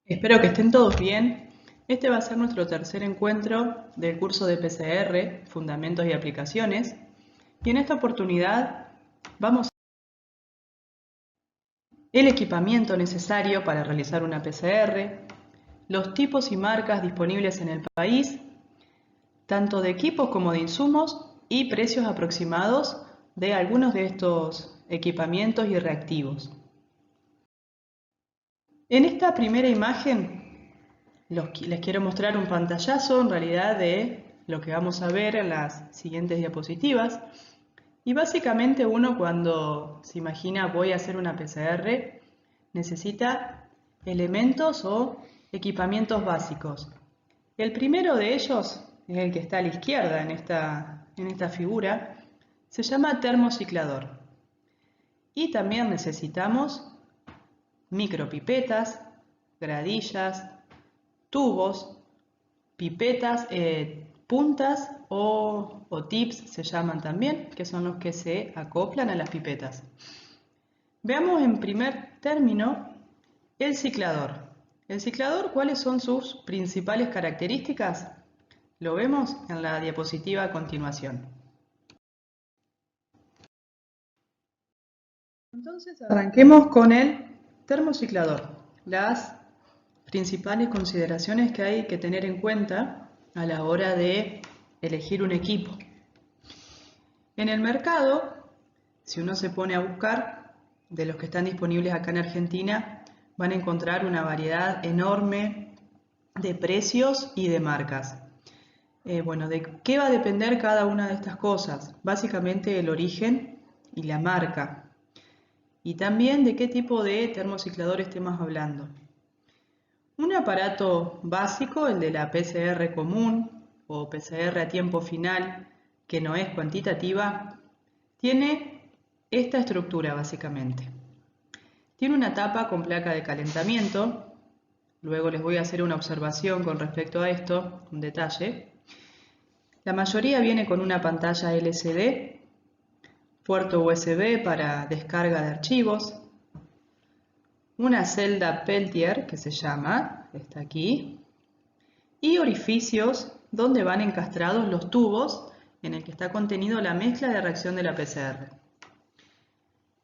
Espero que estén todos bien. Este va a ser nuestro tercer encuentro del curso de PCR, Fundamentos y Aplicaciones. Y en esta oportunidad vamos a ver el equipamiento necesario para realizar una PCR, los tipos y marcas disponibles en el país, tanto de equipos como de insumos y precios aproximados de algunos de estos equipamientos y reactivos. En esta primera imagen les quiero mostrar un pantallazo en realidad de lo que vamos a ver en las siguientes diapositivas. Y básicamente uno cuando se imagina voy a hacer una PCR necesita elementos o equipamientos básicos. El primero de ellos es el que está a la izquierda en esta figura. Se llama termociclador. Y también necesitamos micropipetas, gradillas, tubos, pipetas, puntas o tips se llaman también, que son los que se acoplan a las pipetas. Veamos en primer término el ciclador. El ciclador, ¿cuáles son sus principales características? Lo vemos en la diapositiva a continuación. Entonces arranquemos con el termociclador. Las principales consideraciones que hay que tener en cuenta a la hora de elegir un equipo. En el mercado, si uno se pone a buscar, de los que están disponibles acá en Argentina, van a encontrar una variedad enorme de precios y de marcas. Bueno, ¿de qué va a depender cada una de estas cosas? Básicamente el origen y la marca. Y también de qué tipo de termociclador estemos hablando. Un aparato básico, el de la PCR común o PCR a tiempo final, que no es cuantitativa, tiene esta estructura básicamente. Tiene una tapa con placa de calentamiento, luego les voy a hacer una observación con respecto a esto, un detalle. La mayoría viene con una pantalla LCD, puerto USB para descarga de archivos, una celda Peltier que se llama, está aquí, y orificios donde van encastrados los tubos en el que está contenido la mezcla de reacción de la PCR.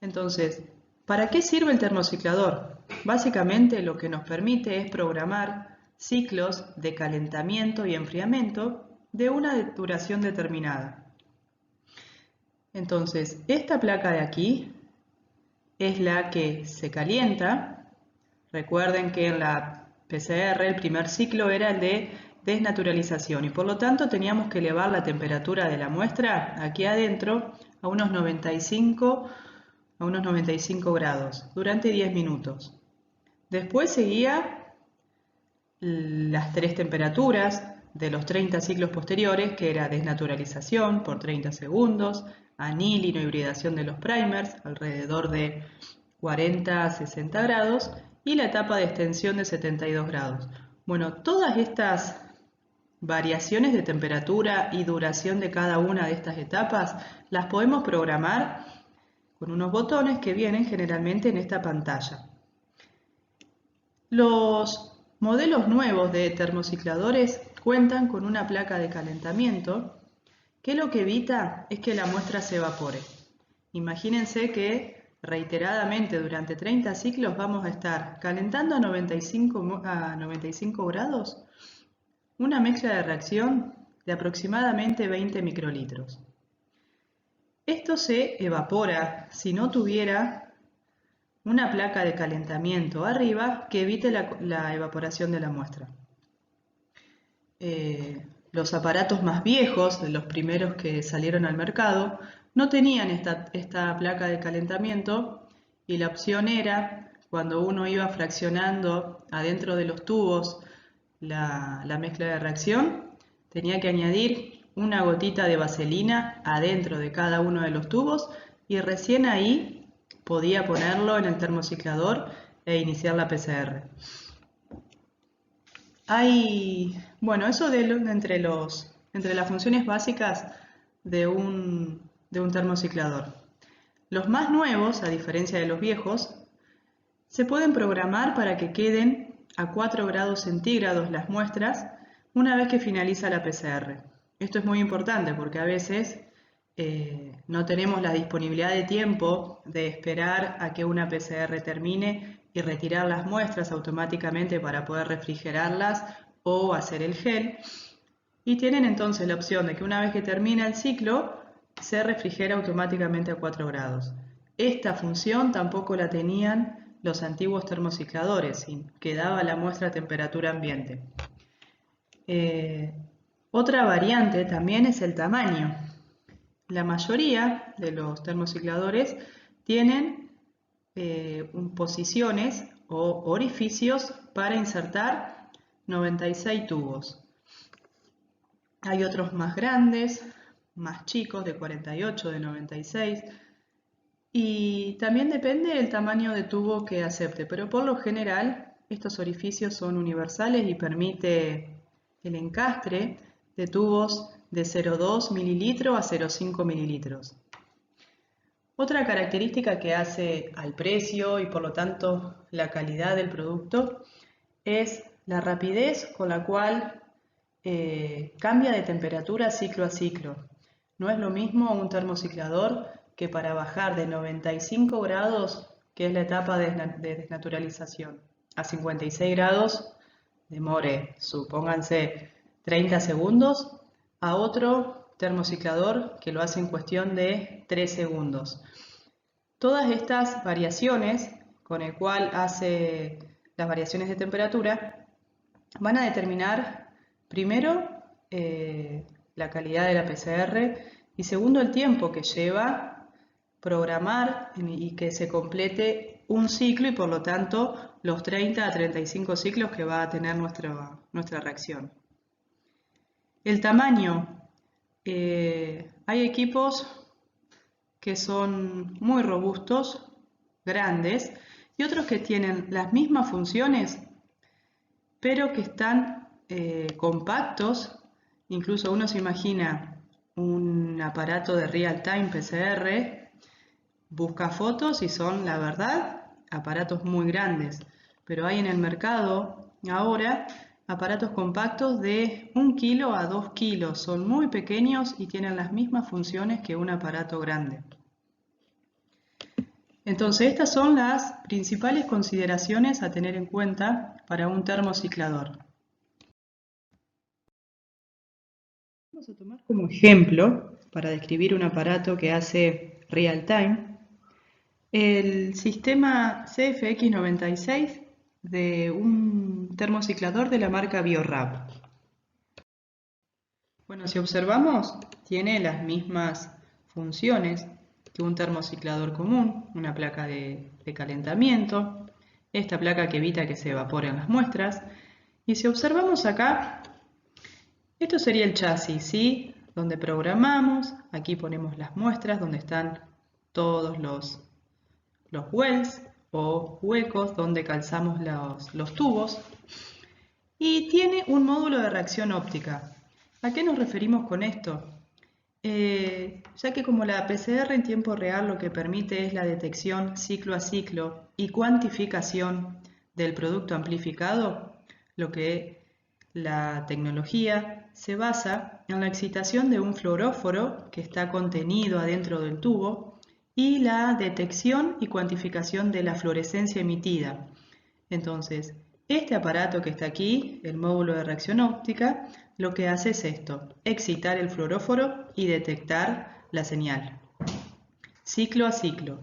Entonces, ¿para qué sirve el termociclador? Básicamente lo que nos permite es programar ciclos de calentamiento y enfriamiento de una duración determinada. Entonces, esta placa de aquí es la que se calienta. Recuerden que en la PCR el primer ciclo era el de desnaturalización y por lo tanto teníamos que elevar la temperatura de la muestra aquí adentro a unos 95 grados durante 10 minutos. Después seguía las tres temperaturas de los 30 ciclos posteriores, que era desnaturalización por 30 segundos, anilino, hibridación de los primers, alrededor de 40 a 60 grados, y la etapa de extensión de 72 grados. Bueno, todas estas variaciones de temperatura y duración de cada una de estas etapas las podemos programar con unos botones que vienen generalmente en esta pantalla. Los modelos nuevos de termocicladores cuentan con una placa de calentamiento que lo que evita es que la muestra se evapore. Imagínense que reiteradamente durante 30 ciclos vamos a estar calentando a 95 grados una mezcla de reacción de aproximadamente 20 microlitros. Esto se evapora si no tuviera una placa de calentamiento arriba que evite la evaporación de la muestra. Los aparatos más viejos, de los primeros que salieron al mercado, no tenían esta placa de calentamiento y la opción era, cuando uno iba fraccionando adentro de los tubos la mezcla de reacción, tenía que añadir una gotita de vaselina adentro de cada uno de los tubos y recién ahí podía ponerlo en el termociclador e iniciar la PCR. Bueno, eso entre las funciones básicas de un termociclador. Los más nuevos, a diferencia de los viejos, se pueden programar para que queden a 4 grados centígrados las muestras una vez que finaliza la PCR. Esto es muy importante porque a veces no tenemos la disponibilidad de tiempo de esperar a que una PCR termine y retirar las muestras automáticamente para poder refrigerarlas o hacer el gel. Y tienen entonces la opción de que una vez que termina el ciclo se refrigera automáticamente a 4 grados. Esta función tampoco la tenían los antiguos termocicladores, quedaba la muestra a temperatura ambiente. Otra variante también es el tamaño. La mayoría de los termocicladores tienen posiciones o orificios para insertar 96 tubos. Hay otros más grandes, más chicos, de 48, de 96. Y también depende del tamaño de tubo que acepte, pero por lo general estos orificios son universales y permite el encastre de tubos de 0,2 mililitros a 0,5 mililitros. Otra característica que hace al precio y por lo tanto la calidad del producto es la rapidez con la cual cambia de temperatura ciclo a ciclo. No es lo mismo un termociclador que para bajar de 95 grados, que es la etapa de desnaturalización, a 56 grados demore, supónganse, 30 segundos, a otro termociclador que lo hace en cuestión de 3 segundos. Todas estas variaciones, con el cual hace las variaciones de temperatura, van a determinar primero la calidad de la PCR y segundo el tiempo que lleva programar y que se complete un ciclo y por lo tanto los 30 a 35 ciclos que va a tener nuestra reacción. El tamaño. Hay equipos que son muy robustos, grandes, y otros que tienen las mismas funciones, pero que están compactos. Incluso uno se imagina un aparato de real-time PCR, busca fotos y son, la verdad, aparatos muy grandes. Pero hay en el mercado ahora aparatos compactos de 1 kilo a 2 kilos. Son muy pequeños y tienen las mismas funciones que un aparato grande. Entonces, estas son las principales consideraciones a tener en cuenta para un termociclador. Vamos a tomar como ejemplo, para describir un aparato que hace real time, el sistema CFX96 de un termociclador de la marca Biorab. Bueno, si observamos, tiene las mismas funciones que un termociclador común, una placa de calentamiento, esta placa que evita que se evaporen las muestras. Y si observamos acá, esto sería el chasis, ¿sí? Donde programamos, aquí ponemos las muestras, donde están todos los wells o huecos donde calzamos los tubos. Y tiene un módulo de reacción óptica. ¿A qué nos referimos con esto? Ya que como la PCR en tiempo real lo que permite es la detección ciclo a ciclo y cuantificación del producto amplificado, lo que la tecnología se basa en la excitación de un fluoróforo que está contenido adentro del tubo y la detección y cuantificación de la fluorescencia emitida. Entonces, este aparato que está aquí, el módulo de reacción óptica, lo que hace es esto, excitar el fluoróforo y detectar la señal. Ciclo a ciclo.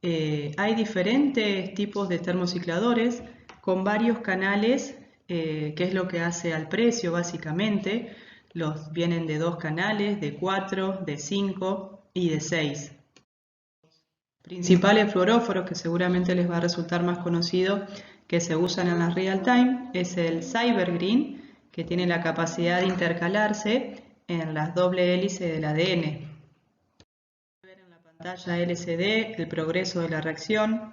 Hay diferentes tipos de termocicladores con varios canales, que es lo que hace al precio básicamente. Vienen de 2 canales, de 4, de 5 y de 6. Principales fluoróforos que seguramente les va a resultar más conocido que se usan en la real time es el Cybergreen, que tiene la capacidad de intercalarse en las doble hélices del ADN. Ver en la pantalla LCD el progreso de la reacción,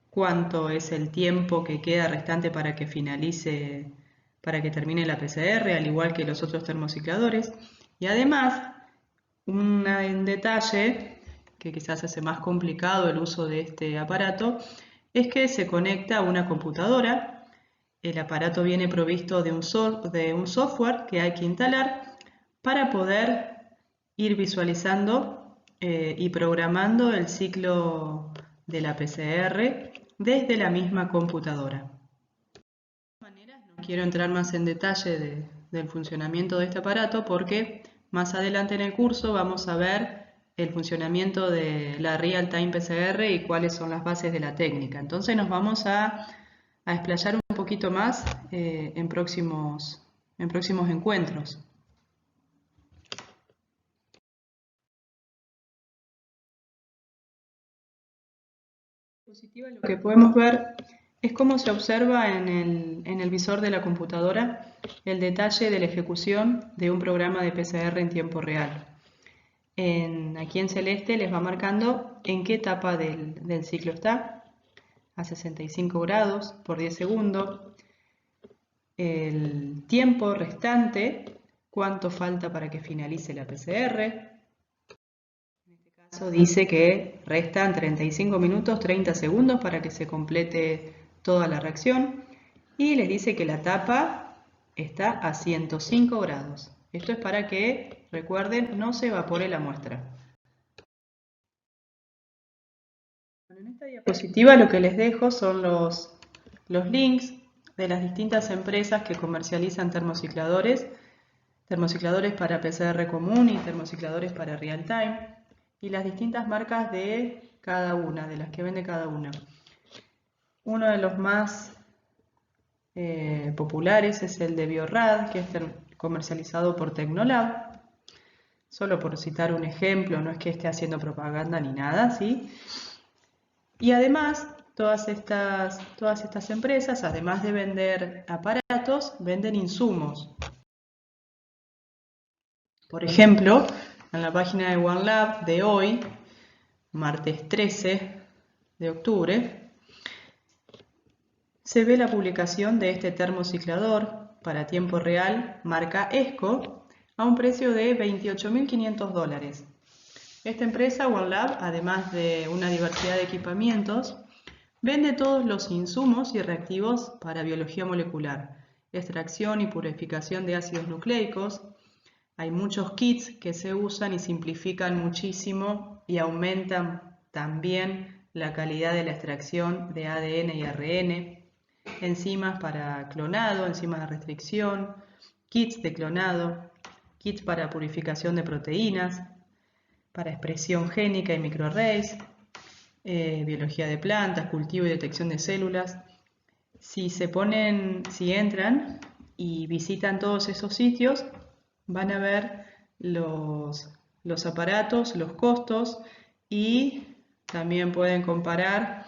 cuánto es el tiempo que queda restante para que finalice, para que termine la PCR, al igual que los otros termocicladores. Y además, un detalle que quizás hace más complicado el uso de este aparato es que se conecta a una computadora. El aparato viene provisto de un software que hay que instalar para poder ir visualizando y programando el ciclo de la PCR desde la misma computadora. No quiero entrar más en detalle del funcionamiento de este aparato porque más adelante en el curso vamos a ver el funcionamiento de la Real-Time PCR y cuáles son las bases de la técnica. Entonces nos vamos a explayar un poquito más en próximos encuentros. Lo que podemos ver es cómo se observa en el visor de la computadora el detalle de la ejecución de un programa de PCR en tiempo real. Aquí en celeste les va marcando en qué etapa del ciclo está, a 65 grados por 10 segundos, el tiempo restante, cuánto falta para que finalice la PCR. En este caso dice que restan 35 minutos 30 segundos para que se complete toda la reacción y les dice que la tapa está a 105 grados. Esto es para que, recuerden, no se evapore la muestra. En esta diapositiva lo que les dejo son los links de las distintas empresas que comercializan termocicladores para PCR común y termocicladores para real time, y las distintas marcas de cada una, de las que vende cada una. Uno de los más populares es el de Biorad, que es comercializado por Tecnolab. Solo por citar un ejemplo, no es que esté haciendo propaganda ni nada, ¿sí? Y además, todas estas empresas, además de vender aparatos, venden insumos. Por ejemplo, en la página de OneLab de hoy, martes 13 de octubre, se ve la publicación de este termociclador para tiempo real, marca ESCO, a un precio de $28.500. Esta empresa, OneLab, además de una diversidad de equipamientos, vende todos los insumos y reactivos para biología molecular, extracción y purificación de ácidos nucleicos. Hay muchos kits que se usan y simplifican muchísimo y aumentan también la calidad de la extracción de ADN y ARN, enzimas para clonado, enzimas de restricción, kits de clonado, kits para purificación de proteínas, para expresión génica y microarrays, biología de plantas, cultivo y detección de células. Si entran y visitan todos esos sitios, van a ver los aparatos, los costos y también pueden comparar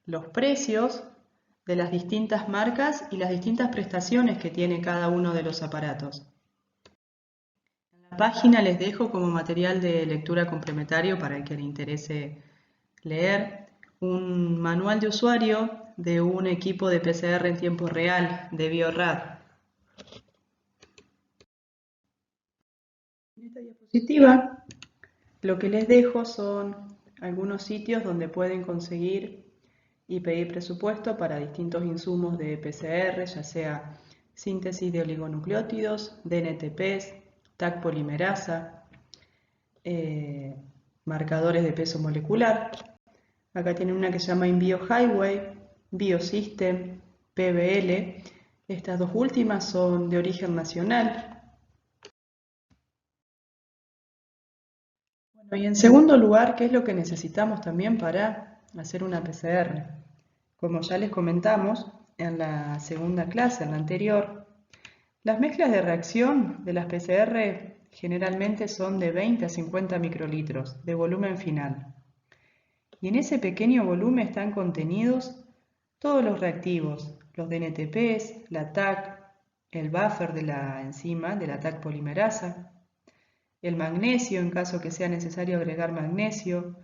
los precios de las distintas marcas y las distintas prestaciones que tiene cada uno de los aparatos. En la página les dejo como material de lectura complementario para el que le interese leer un manual de usuario de un equipo de PCR en tiempo real de Biorad. En esta diapositiva lo que les dejo son algunos sitios donde pueden conseguir y pedir presupuesto para distintos insumos de PCR, ya sea síntesis de oligonucleótidos, DNTPs, TAC polimerasa, marcadores de peso molecular. Acá tienen una que se llama InBioHighway, Biosystem, PBL. Estas dos últimas son de origen nacional. Bueno, y en segundo lugar, ¿qué es lo que necesitamos también para hacer una PCR? Como ya les comentamos en la segunda clase, en la anterior, las mezclas de reacción de las PCR generalmente son de 20 a 50 microlitros de volumen final. Y en ese pequeño volumen están contenidos todos los reactivos, los DNTPs, la TAC, el buffer de la enzima, de la TAC polimerasa, el magnesio en caso que sea necesario agregar magnesio,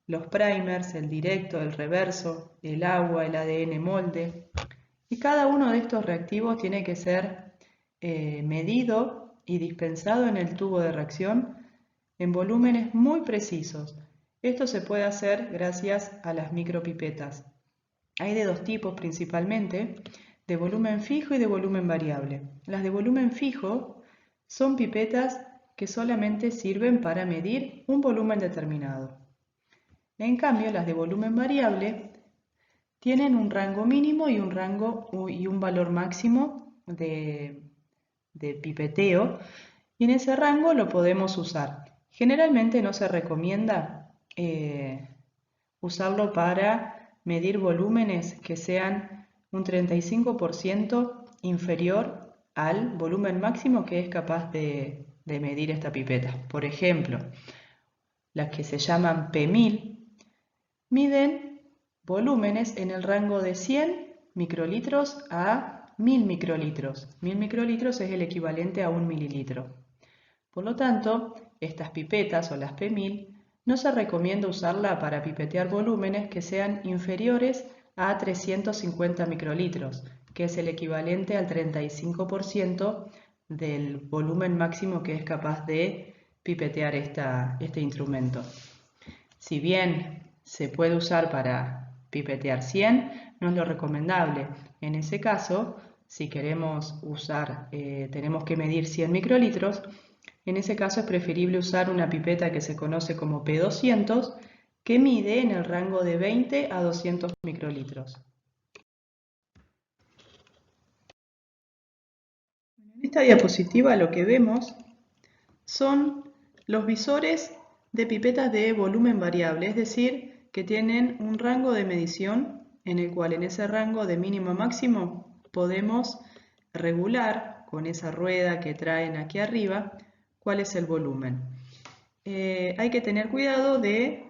los primers, el directo, el reverso, el agua, el ADN molde. Y cada uno de estos reactivos tiene que ser medido y dispensado en el tubo de reacción en volúmenes muy precisos. Esto se puede hacer gracias a las micropipetas. hay de dos tipos principalmente, de volumen fijo y de volumen variable. Las de volumen fijo son pipetas que solamente sirven para medir un volumen determinado. En cambio, las de volumen variable tienen un rango mínimo y un valor máximo de pipeteo, y en ese rango lo podemos usar. Generalmente no se recomienda usarlo para medir volúmenes que sean un 35% inferior al volumen máximo que es capaz de medir esta pipeta. Por ejemplo, las que se llaman P1000 miden volúmenes en el rango de 100 microlitros a 1000 microlitros. 1000 microlitros es el equivalente a 1 mililitro. Por lo tanto, estas pipetas o las P1000 no se recomienda usarla para pipetear volúmenes que sean inferiores a 350 microlitros, que es el equivalente al 35% del volumen máximo que es capaz de pipetear este instrumento. Si bien se puede usar para pipetear 100, no es lo recomendable. En ese caso, si queremos usar, tenemos que medir 100 microlitros, en ese caso es preferible usar una pipeta que se conoce como P200, que mide en el rango de 20 a 200 microlitros. En esta diapositiva lo que vemos son los visores de pipetas de volumen variable, es decir, que tienen un rango de medición en el cual en ese rango de mínimo a máximo podemos regular con esa rueda que traen aquí arriba cuál es el volumen. Hay que tener cuidado de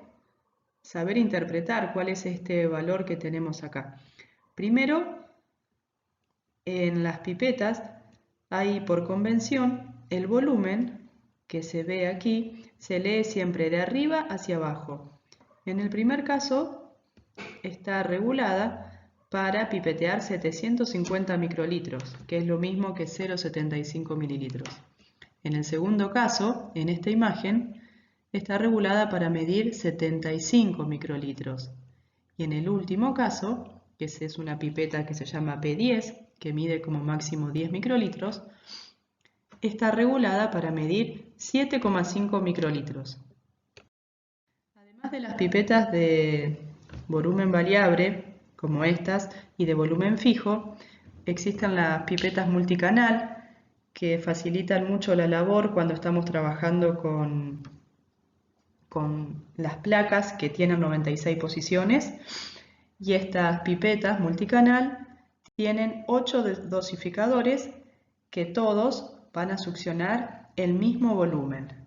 saber interpretar cuál es este valor que tenemos acá. Primero, en las pipetas hay por convención el volumen que se ve aquí, se lee siempre de arriba hacia abajo. En el primer caso está regulada para pipetear 750 microlitros, que es lo mismo que 0,75 mililitros. En el segundo caso, en esta imagen, está regulada para medir 75 microlitros. Y en el último caso, que es una pipeta que se llama P10, que mide como máximo 10 microlitros, está regulada para medir 7,5 microlitros. Además de las pipetas de volumen variable, como estas, y de volumen fijo, existen las pipetas multicanal, que facilitan mucho la labor cuando estamos trabajando con las placas que tienen 96 posiciones, y estas pipetas multicanal tienen 8 dosificadores que todos van a succionar el mismo volumen.